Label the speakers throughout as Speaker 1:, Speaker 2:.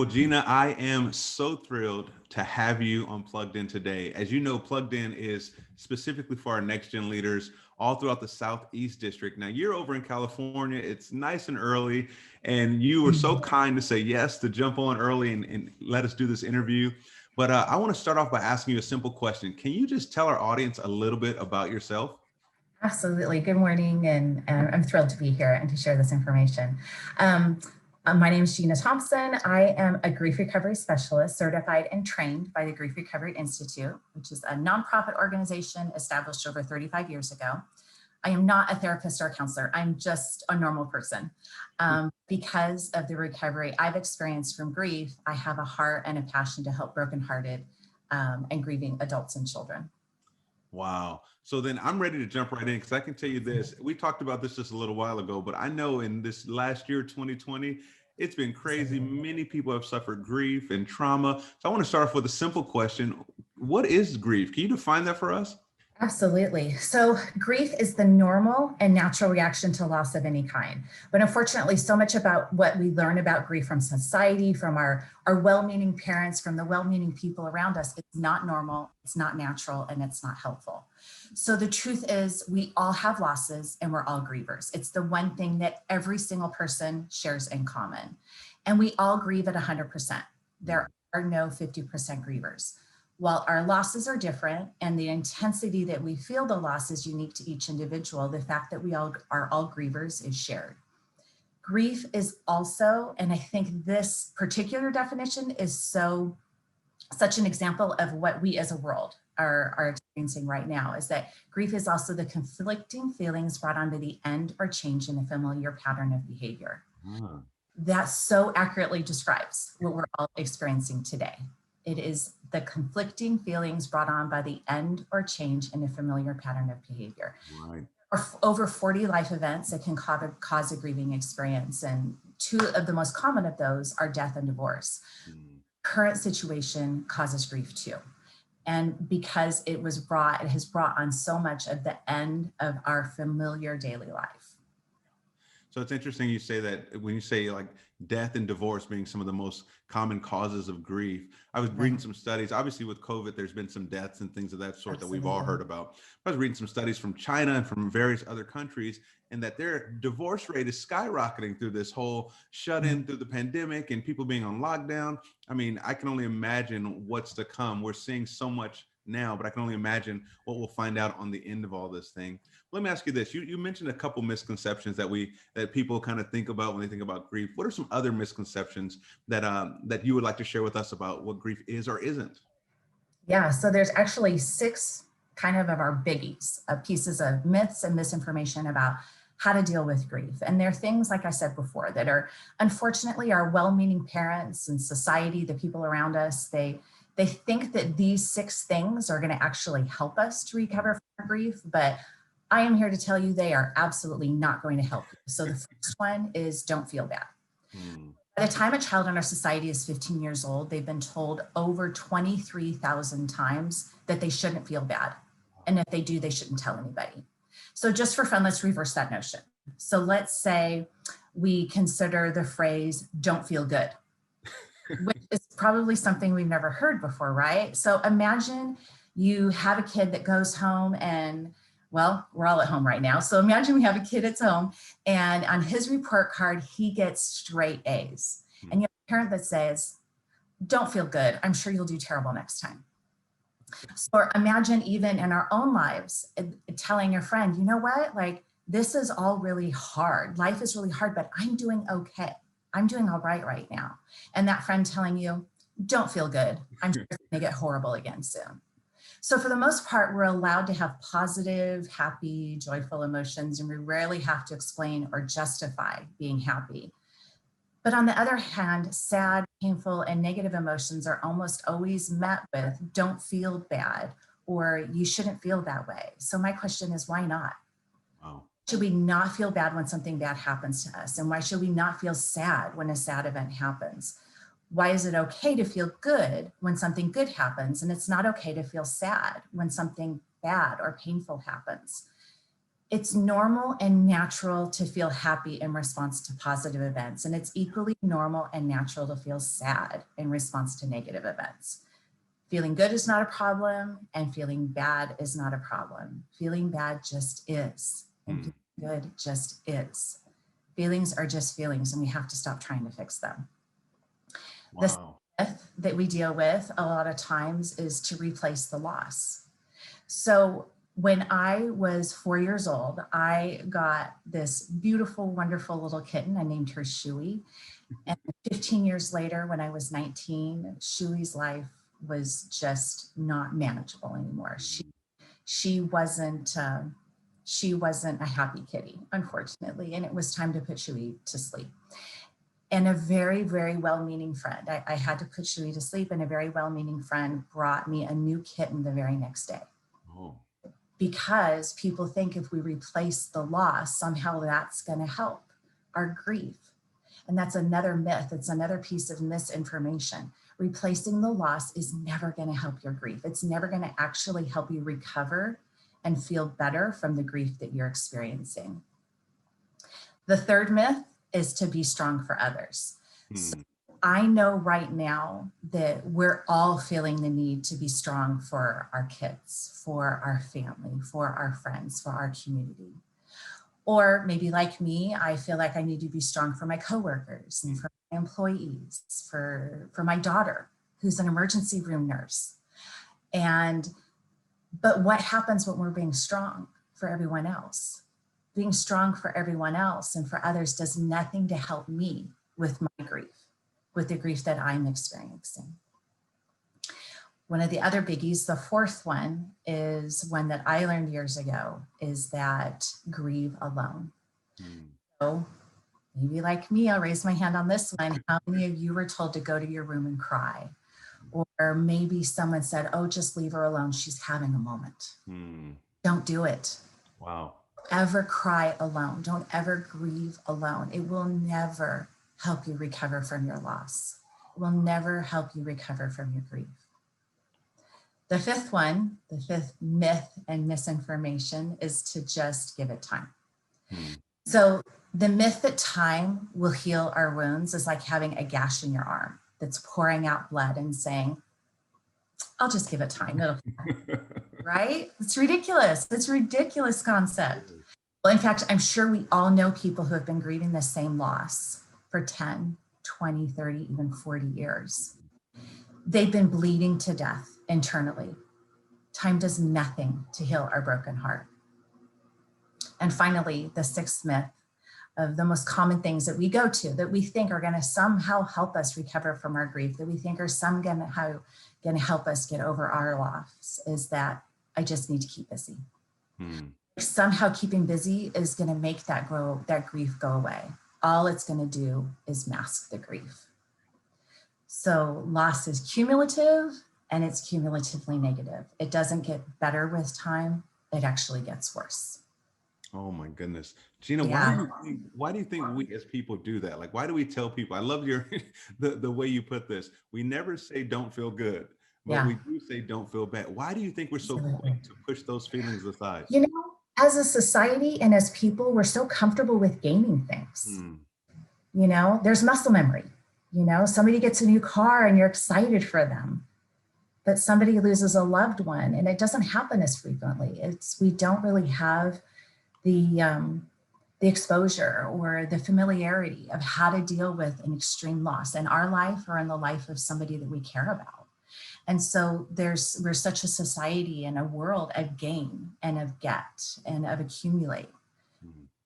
Speaker 1: Well, Gina, I am so thrilled to have you on Plugged In today. As you know, Plugged In is specifically for our next gen leaders all throughout the Southeast District. Now, you're over in California, it's nice and early, and you were so kind to say yes to jump on early and let us do this interview. But I want to start off by asking you a simple question. Can you just tell our audience a little bit about yourself?
Speaker 2: Absolutely. Good morning, and I'm thrilled to be here and to share this information. Um, my name is Gina Thompson. I am a grief recovery specialist, certified and trained by the Grief Recovery Institute, which is a nonprofit organization established over 35 years ago. I am not a therapist or a counselor. I'm just a normal person. Because of the recovery I've experienced from grief, I have a heart and a passion to help brokenhearted and grieving adults and children.
Speaker 1: Wow. So then I'm ready to jump right in because I can tell you this. We talked about this just a little while ago, but I know in this last year, 2020, it's been crazy. Many people have suffered grief and trauma. So I want to start off with a simple question. What is grief? Can you define that for us?
Speaker 2: Absolutely. So grief is the normal and natural reaction to loss of any kind. But unfortunately, so much about what we learn about grief from society, from our well-meaning parents, from the well-meaning people around us, it's not normal, it's not natural, and it's not helpful. So the truth is we all have losses and we're all grievers. It's the one thing that every single person shares in common. And we all grieve at 100%. There are no 50% grievers. While our losses are different and the intensity that we feel the loss is unique to each individual, the fact that we all are all grievers is shared. Grief is also, and I think this particular definition is such an example of what we as a world are experiencing right now, is that grief is also the conflicting feelings brought on by the end or change in a familiar pattern of behavior. That so accurately describes what we're all experiencing today. It is the conflicting feelings brought on by the end or change in a familiar pattern of behavior.
Speaker 1: Right.
Speaker 2: Over 40 life events that can cause a grieving experience. And two of the most common of those are death and divorce. Current situation causes grief too. And because it has brought on so much of the end of our familiar daily life.
Speaker 1: So it's interesting you say that when you say like death and divorce being some of the most common causes of grief. I was reading some studies. Obviously, with COVID, there's been some deaths and things of that sort that we've all heard about. I was reading some studies from China and from various other countries, and that their divorce rate is skyrocketing through this whole shut in through the pandemic and people being on lockdown. I mean, I can only imagine what's to come. We're seeing so much now, but I can only imagine what we'll find out on the end of all this thing. Let me ask you this. You mentioned a couple misconceptions that people kind of think about when they think about grief. What are some other misconceptions that you would like to share with us about what grief is or isn't?
Speaker 2: Yeah, so there's actually six kind of our biggies, pieces of myths and misinformation about how to deal with grief. And they're things, like I said before, that are unfortunately our well-meaning parents and society, the people around us, they think that these six things are going to actually help us to recover from grief, but I am here to tell you they are absolutely not going to help you. So the first one is don't feel bad. By the time a child in our society is 15 years old, they've been told over 23,000 times that they shouldn't feel bad. And if they do, they shouldn't tell anybody. So just for fun, let's reverse that notion. So let's say we consider the phrase don't feel good, which is probably something we've never heard before, right? So imagine you have a kid that goes home and, well, we're all at home right now. So imagine we have a kid at home and on his report card, he gets straight A's. And you have a parent that says, don't feel good. I'm sure you'll do terrible next time. So imagine even in our own lives, telling your friend, you know what, like this is all really hard. Life is really hard, but I'm doing okay. I'm doing all right now. And that friend telling you, don't feel good. I'm sure it's gonna get horrible again soon. So for the most part, we're allowed to have positive, happy, joyful emotions, and we rarely have to explain or justify being happy. But on the other hand, sad, painful, and negative emotions are almost always met with don't feel bad or you shouldn't feel that way. So my question is, why not?
Speaker 1: Wow.
Speaker 2: Should we not feel bad when something bad happens to us? And why should we not feel sad when a sad event happens? Why is it okay to feel good when something good happens? And it's not okay to feel sad when something bad or painful happens. It's normal and natural to feel happy in response to positive events. And it's equally normal and natural to feel sad in response to negative events. Feeling good is not a problem, and feeling bad is not a problem. Feeling bad just is, and feeling good just is. Feelings are just feelings, and we have to stop trying to fix them. The
Speaker 1: Wow.
Speaker 2: myth that we deal with a lot of times is to replace the loss. So when I was 4 years old, I got this beautiful, wonderful little kitten. I named her Shuey. And 15 years later, when I was 19, Shuey's life was just not manageable anymore. She wasn't a happy kitty, unfortunately, and it was time to put Shuey to sleep. And a very, very well-meaning friend, I had to put Shuey to sleep, and a very well-meaning friend brought me a new kitten the very next day.
Speaker 1: Oh.
Speaker 2: Because people think if we replace the loss, somehow that's going to help our grief. And that's another myth. It's another piece of misinformation. Replacing the loss is never going to help your grief. It's never going to actually help you recover and feel better from the grief that you're experiencing. The third myth is to be strong for others. So I know right now that we're all feeling the need to be strong for our kids, for our family, for our friends, for our community. Or maybe like me, I feel like I need to be strong for my coworkers and for my employees, for my daughter, who's an emergency room nurse. But what happens when we're being strong for everyone else? Being strong for everyone else and for others does nothing to help me with my grief, with the grief that I'm experiencing. One of the other biggies, the fourth one, is one that I learned years ago, is that grieve alone. So maybe like me, I'll raise my hand on this one. How many of you were told to go to your room and cry? Or maybe someone said, oh, just leave her alone. She's having a moment. Don't do it.
Speaker 1: Wow.
Speaker 2: Ever cry alone. Don't ever grieve alone. It will never help you recover from your loss. It will never help you recover from your grief. The fifth one, the fifth myth and misinformation, is to just give it time. So the myth that time will heal our wounds is like having a gash in your arm that's pouring out blood and saying, I'll just give it time. It'll right? It's ridiculous. It's a ridiculous concept. Well, in fact, I'm sure we all know people who have been grieving the same loss for 10, 20, 30, even 40 years. They've been bleeding to death internally. Time does nothing to heal our broken heart. And finally, the sixth myth of the most common things that we go to that we think are going to somehow help us recover from our grief, that we think are going to help us get over our loss, is that I just need to keep busy. Somehow keeping busy is going to make that grief go away. All it's going to do is mask the grief. So loss is cumulative, and it's cumulatively negative. It doesn't get better with time. It actually gets worse.
Speaker 1: Oh my goodness. Gina, why do you think we as people do that? Like, why do we tell people? I love your the way you put this. We never say don't feel good, but we do say don't feel bad. Why do you think we're so quick to push those feelings aside?
Speaker 2: You know, as a society and as people, we're so comfortable with gaining things. You know, there's muscle memory. You know, somebody gets a new car and you're excited for them. But somebody loses a loved one, and it doesn't happen as frequently. We don't really have the exposure or the familiarity of how to deal with an extreme loss in our life or in the life of somebody that we care about. And so we're such a society and a world of gain and of get and of accumulate.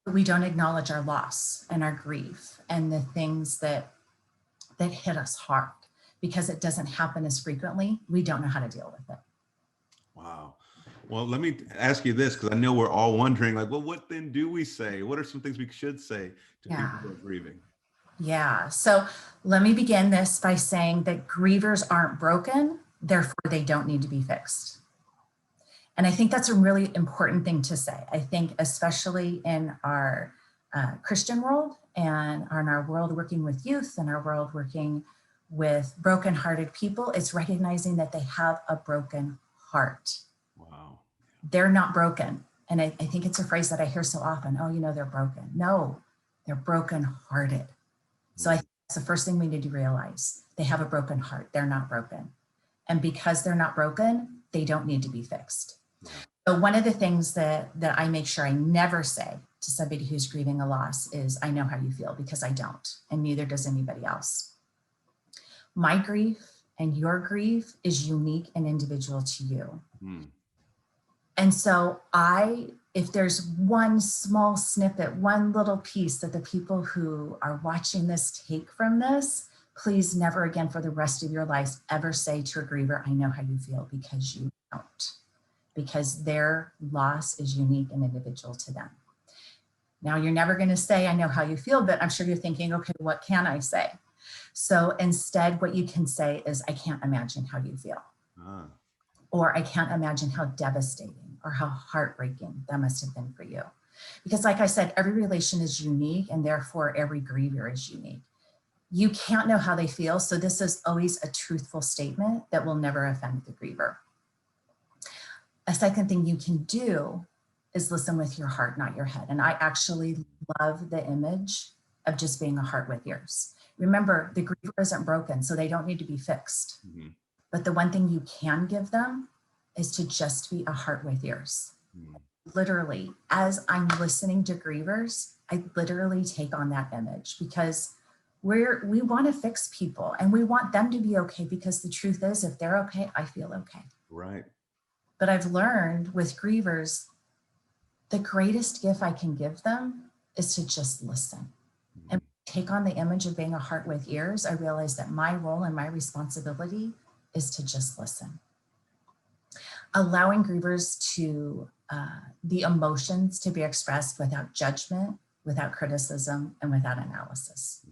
Speaker 2: We don't acknowledge our loss and our grief and the things that hit us hard. Because it doesn't happen as frequently, we don't know how to deal with it.
Speaker 1: Wow. Well, let me ask you this, because I know we're all wondering, like, well, what then do we say? What are some things we should say to people who are grieving?
Speaker 2: Yeah. So let me begin this by saying that grievers aren't broken, therefore they don't need to be fixed. And I think that's a really important thing to say. I think especially in our Christian world and in our world working with youth and our world working with brokenhearted people, it's recognizing that they have a broken heart.
Speaker 1: Wow.
Speaker 2: They're not broken. And I think it's a phrase that I hear so often. Oh, they're broken. No, they're brokenhearted. So I think that's the first thing we need to realize. They have a broken heart. They're not broken. And because they're not broken, they don't need to be fixed. So one of the things that I make sure I never say to somebody who's grieving a loss is, I know how you feel, because I don't, and neither does anybody else. My grief and your grief is unique and individual to you. And so if there's one small snippet, one little piece that the people who are watching this take from this, please never again for the rest of your lives ever say to a griever, I know how you feel, because you don't. Because their loss is unique and individual to them. Now, you're never going to say, I know how you feel, but I'm sure you're thinking, okay, what can I say? So instead, what you can say is, I can't imagine how you feel. Or I can't imagine how devastating or how heartbreaking that must have been for you. Because like I said, every relation is unique, and therefore every griever is unique. You can't know how they feel, so this is always a truthful statement that will never offend the griever. A second thing you can do is listen with your heart, not your head. And I actually love the image of just being a heart with ears. Remember, the griever isn't broken, so they don't need to be fixed. But the one thing you can give them is to just be a heart with ears. Literally, as I'm listening to grievers, I literally take on that image, because we want to fix people and we want them to be okay, because the truth is, if they're okay, I feel okay.
Speaker 1: Right.
Speaker 2: But I've learned with grievers, the greatest gift I can give them is to just listen. And take on the image of being a heart with ears. I realize that my role and my responsibility is to just listen. Allowing grievers to, the emotions to be expressed without judgment, without criticism, and without analysis.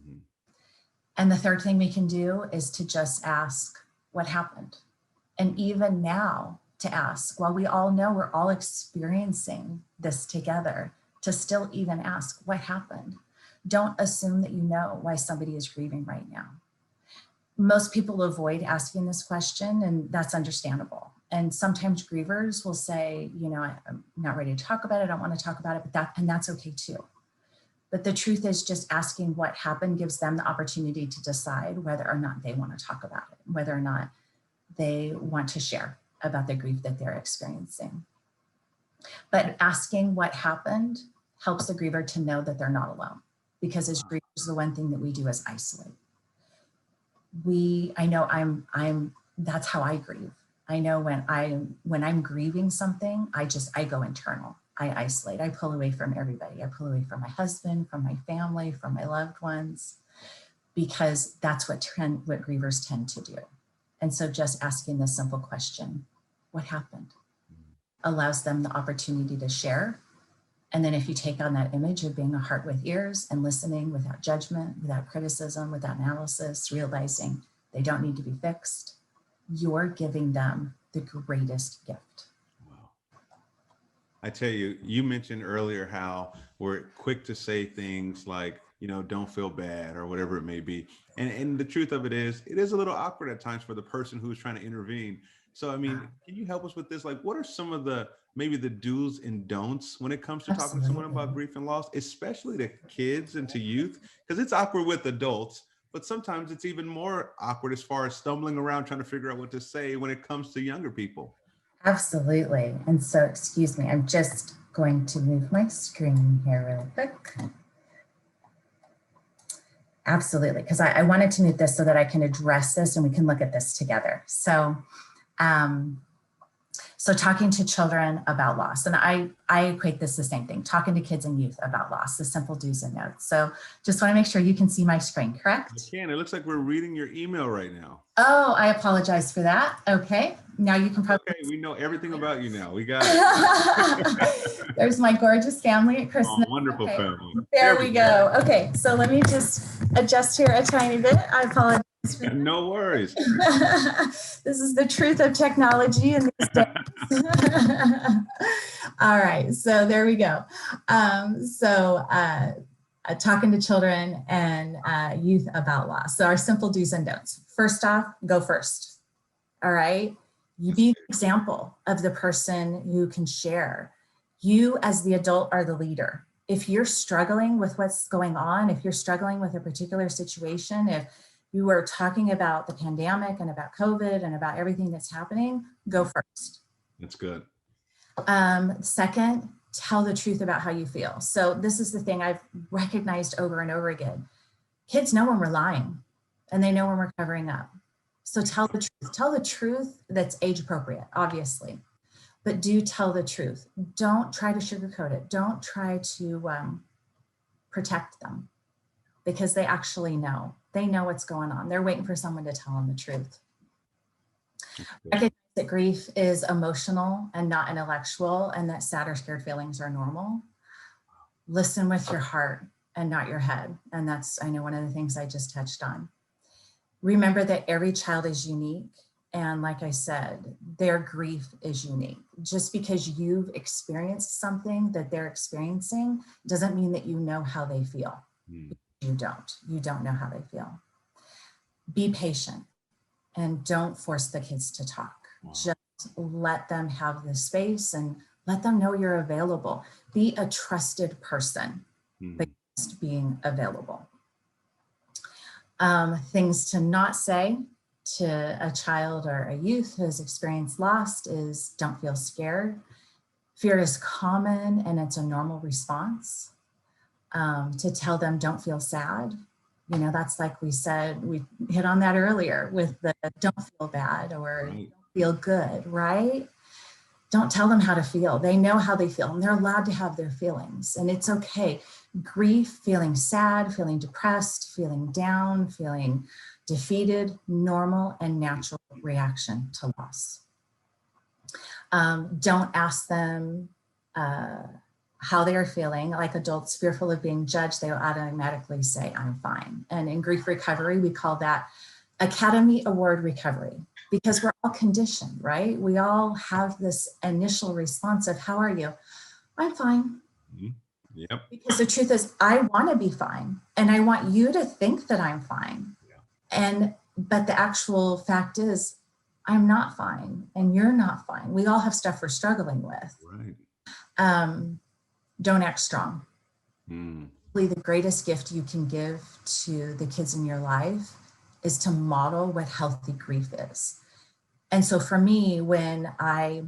Speaker 2: And the third thing we can do is to just ask, what happened? And even now, to ask, while we all know we're all experiencing this together, to still even ask, what happened? Don't assume that you know why somebody is grieving right now. Most people avoid asking this question, and that's understandable. And sometimes grievers will say, I'm not ready to talk about it. I don't want to talk about it, and that's okay too. But the truth is, just asking what happened gives them the opportunity to decide whether or not they want to talk about it, whether or not they want to share about the grief that they're experiencing. But asking what happened helps the griever to know that they're not alone, because as grievers, the one thing that we do is isolate. I know that's how I grieve. I know when I'm grieving something, I go internal. I isolate. I pull away from everybody. I pull away from my husband, from my family, from my loved ones, because that's what grievers tend to do. And so just asking the simple question, what happened, allows them the opportunity to share. And then if you take on that image of being a heart with ears and listening without judgment, without criticism, without analysis, realizing they don't need to be fixed, you're giving them the greatest gift.
Speaker 1: Wow. I tell you, you mentioned earlier how we're quick to say things like, don't feel bad or whatever it may be. And the truth of it is a little awkward at times for the person who's trying to intervene. So, can you help us with this? Like, what are some of maybe the do's and don'ts when it comes to talking to someone about grief and loss, especially to kids and to youth? Because it's awkward with adults, but sometimes it's even more awkward as far as stumbling around trying to figure out what to say when it comes to younger people.
Speaker 2: Absolutely. And so, excuse me, I'm just going to move my screen here real quick. Absolutely, because I wanted to move this so that I can address this and we can look at this together. So talking to children about loss, and I equate this the same thing, talking to kids and youth about loss, the simple do's and don'ts. So just want to make sure you can see my screen, correct?
Speaker 1: I can. It looks like we're reading your email right now.
Speaker 2: Oh, I apologize for that. Okay, now you can probably.
Speaker 1: Okay, we know everything about you now. We got it.
Speaker 2: There's my gorgeous family at Christmas.
Speaker 1: Oh, wonderful family.
Speaker 2: There we go. Okay, so let me just adjust here a tiny bit. I apologize.
Speaker 1: No worries.
Speaker 2: This is the truth of technology in these days. All right, so there we go. Talking to children and youth about loss. So our simple do's and don'ts. First off, go first. All right, you be an example of the person who can share You as the adult are the leader. If you're struggling with what's going on, if you're struggling with a particular situation, if you are talking about the pandemic and about COVID and about everything that's happening, go first.
Speaker 1: That's good.
Speaker 2: Second, tell the truth about how you feel. So this is the thing I've recognized over and over again. Kids know when we're lying and they know when we're covering up. So tell the truth. Tell the truth that's age appropriate, obviously, but do tell the truth. Don't try to sugarcoat it. Don't try to protect them, because they actually know. They know what's going on. They're waiting for someone to tell them the truth. Recognize that grief is emotional and not intellectual, and that sad or scared feelings are normal. Listen with your heart and not your head. And that's, I know, one of the things I just touched on. Remember that every child is unique. And like I said, their grief is unique. Just because you've experienced something that they're experiencing doesn't mean that you know how they feel. You don't know how they feel. Be patient and don't force the kids to talk. Wow. Just let them have the space and let them know you're available. Be a trusted person, but just being available. Things to not say to a child or a youth who has experienced loss is don't feel scared. Fear is common and it's a normal response. To tell them don't feel sad. You know, that's like we said, we hit on that earlier with the don't feel bad or don't feel good, right? Don't tell them how to feel. They know how they feel and they're allowed to have their feelings, and it's okay. Grief, feeling sad, feeling depressed, feeling down, feeling defeated, normal and natural reaction to loss. Don't ask them how they are feeling. Like adults fearful of being judged, they will automatically say, I'm fine. And in grief recovery, we call that Academy Award recovery, because we're all conditioned, right? We all have this initial response of, how are you? I'm fine.
Speaker 1: Yep.
Speaker 2: Because the truth is, I want to be fine. And I want you to think that I'm fine. Yeah. But the actual fact is, I'm not fine and you're not fine. We all have stuff we're struggling with.
Speaker 1: Right.
Speaker 2: Don't act strong. The greatest gift you can give to the kids in your life is to model what healthy grief is. And so for me, when I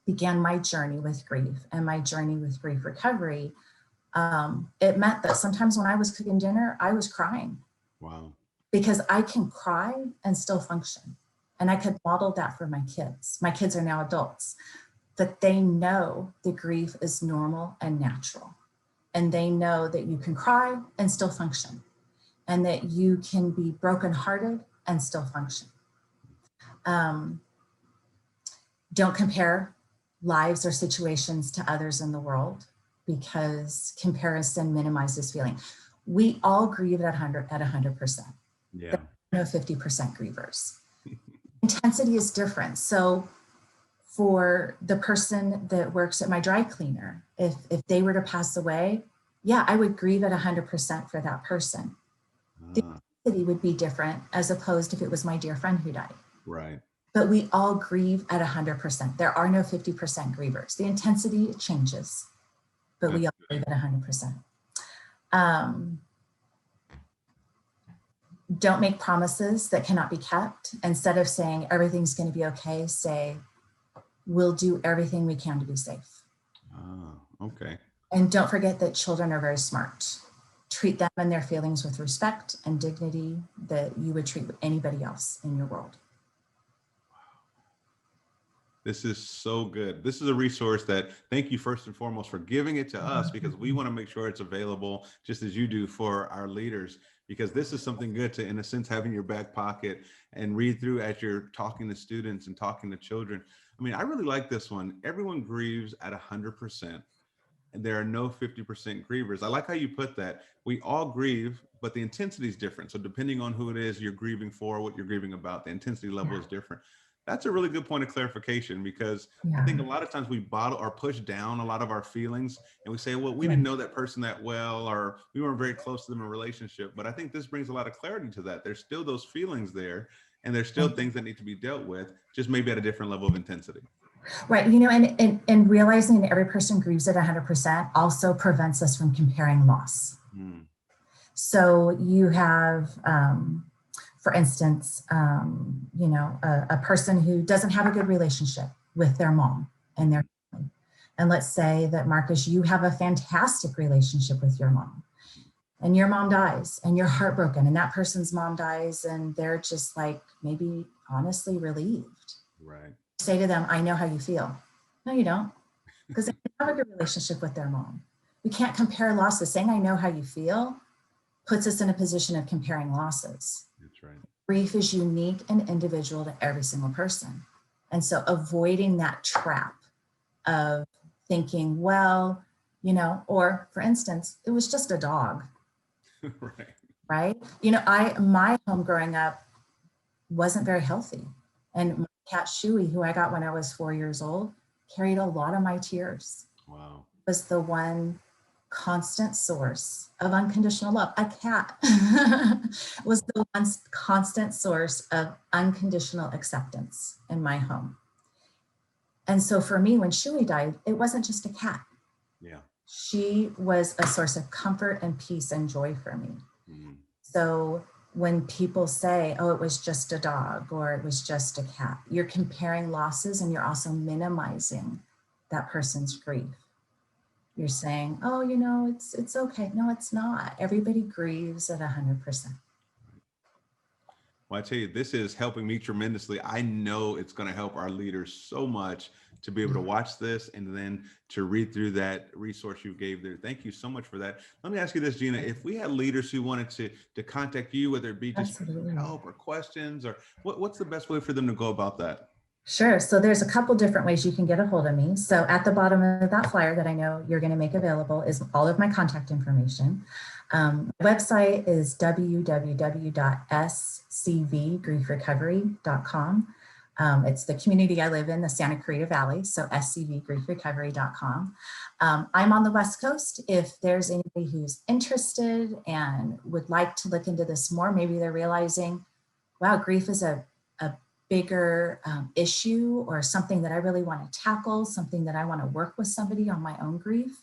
Speaker 2: began my journey with grief and my journey with grief recovery, it meant that sometimes when I was cooking dinner, I was crying.
Speaker 1: Wow.
Speaker 2: Because I can cry and still function. And I could model that for my kids. My kids are now adults, but they know the grief is normal and natural. And they know that you can cry and still function, and that you can be brokenhearted and still function. Don't compare lives or situations to others in the world, because comparison minimizes feeling. We all grieve at 100%.
Speaker 1: Yeah.
Speaker 2: There are no 50% grievers. Intensity is different. So for the person that works at my dry cleaner, if they were to pass away, yeah, I would grieve at 100% for that person. The intensity would be different as opposed if it was my dear friend who died.
Speaker 1: Right.
Speaker 2: But we all grieve at 100%. There are no 50% grievers. The intensity changes, but we all grieve at 100%. Don't make promises that cannot be kept. Instead of saying everything's going to be okay, say, we'll do everything we can to be safe.
Speaker 1: Okay.
Speaker 2: And don't forget that children are very smart. Treat them and their feelings with respect and dignity that you would treat anybody else in your world.
Speaker 1: This is so good. This is a resource that, thank you first and foremost for giving it to us, because we want to make sure it's available just as you do for our leaders, because this is something good to, in a sense, have in your back pocket and read through as you're talking to students and talking to children. I mean, I really like this one. Everyone grieves at 100%. And there are no 50% grievers. I like how you put that. We all grieve, but the intensity is different. So depending on who it is you're grieving for, what you're grieving about, the intensity level is different. That's a really good point of clarification, because I think a lot of times we bottle or push down a lot of our feelings, and we say, well, we didn't know that person that well, or we weren't very close to them in a relationship. But I think this brings a lot of clarity to that. There's still those feelings there, and there's still things that need to be dealt with, just maybe at a different level of intensity.
Speaker 2: Right. You know, and realizing that every person grieves at 100% also prevents us from comparing loss.
Speaker 1: Mm.
Speaker 2: So you have, for instance, you know, a person who doesn't have a good relationship with their mom and their family. And let's say that, Marcus, you have a fantastic relationship with your mom, and your mom dies and you're heartbroken, and that person's mom dies and they're just like maybe honestly relieved.
Speaker 1: Right.
Speaker 2: Say to them, I know how you feel. No, you don't, because they have a good relationship with their mom. We can't compare losses. Saying I know how you feel puts us in a position of comparing losses.
Speaker 1: That's right.
Speaker 2: Grief is unique and individual to every single person. And so avoiding that trap of thinking, well, you know, or for instance, it was just a dog,
Speaker 1: Right.
Speaker 2: right? You know, my home growing up wasn't very healthy. And my cat Shuey, who I got when I was 4 years old, carried a lot of my tears.
Speaker 1: Wow.
Speaker 2: Was the one constant source of unconditional love. A cat was the one constant source of unconditional acceptance in my home. And so for me, when Shuey died, it wasn't just a cat.
Speaker 1: Yeah.
Speaker 2: She was a source of comfort and peace and joy for me.
Speaker 1: Mm.
Speaker 2: So when people say, oh, it was just a dog or it was just a cat, you're comparing losses and you're also minimizing that person's grief. You're saying, oh, you know, it's okay. No, it's not. Everybody grieves at 100%.
Speaker 1: Well, I tell you, this is helping me tremendously. I know it's going to help our leaders so much to be able to watch this and then to read through that resource you gave there. Thank you so much for that. Let me ask you this, Gina, if we had leaders who wanted to contact you, whether it be just for some help or questions, or what's the best way for them to go about that?
Speaker 2: Sure. So there's a couple different ways you can get a hold of me. So at the bottom of that flyer that I know you're going to make available is all of my contact information. My website is www.scvgriefrecovery.com. It's the community I live in, the Santa Clarita Valley, so scvgriefrecovery.com. I'm on the West Coast. If there's anybody who's interested and would like to look into this more, maybe they're realizing, wow, grief is a bigger issue or something that I really want to tackle, something that I want to work with somebody on my own grief,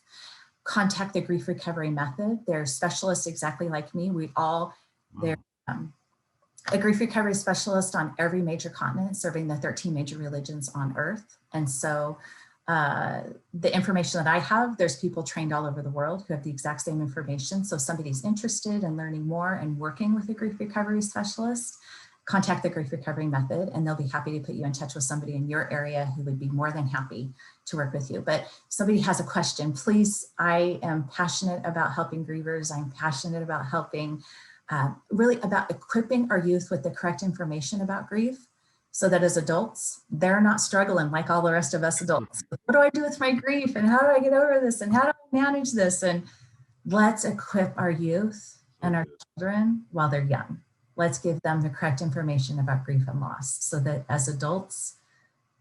Speaker 2: contact the Grief Recovery Method. They're specialists exactly like me. They're a grief recovery specialist on every major continent, serving the 13 major religions on earth. And so the information that I have, there's people trained all over the world who have the exact same information. So if somebody's interested in learning more and working with a grief recovery specialist, contact the Grief Recovery Method, and they'll be happy to put you in touch with somebody in your area who would be more than happy to work with you. But if somebody has a question, please, I am passionate about helping grievers. I'm passionate about helping, really about equipping our youth with the correct information about grief so that as adults, they're not struggling like all the rest of us adults. What do I do with my grief? And how do I get over this? And how do I manage this? And let's equip our youth and our children while they're young. Let's give them the correct information about grief and loss so that as adults,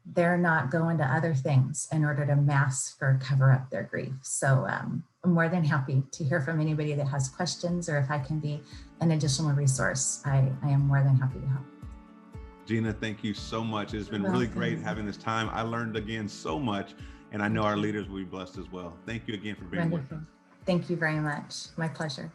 Speaker 2: they're not going to other things in order to mask or cover up their grief. So I'm more than happy to hear from anybody that has questions, or if I can be an additional resource, I am more than happy to help.
Speaker 1: Gina, thank you so much. It's been really great having this time. I learned again so much, and I know our leaders will be blessed as well. Thank you again for being with us.
Speaker 2: Thank you very much. My pleasure.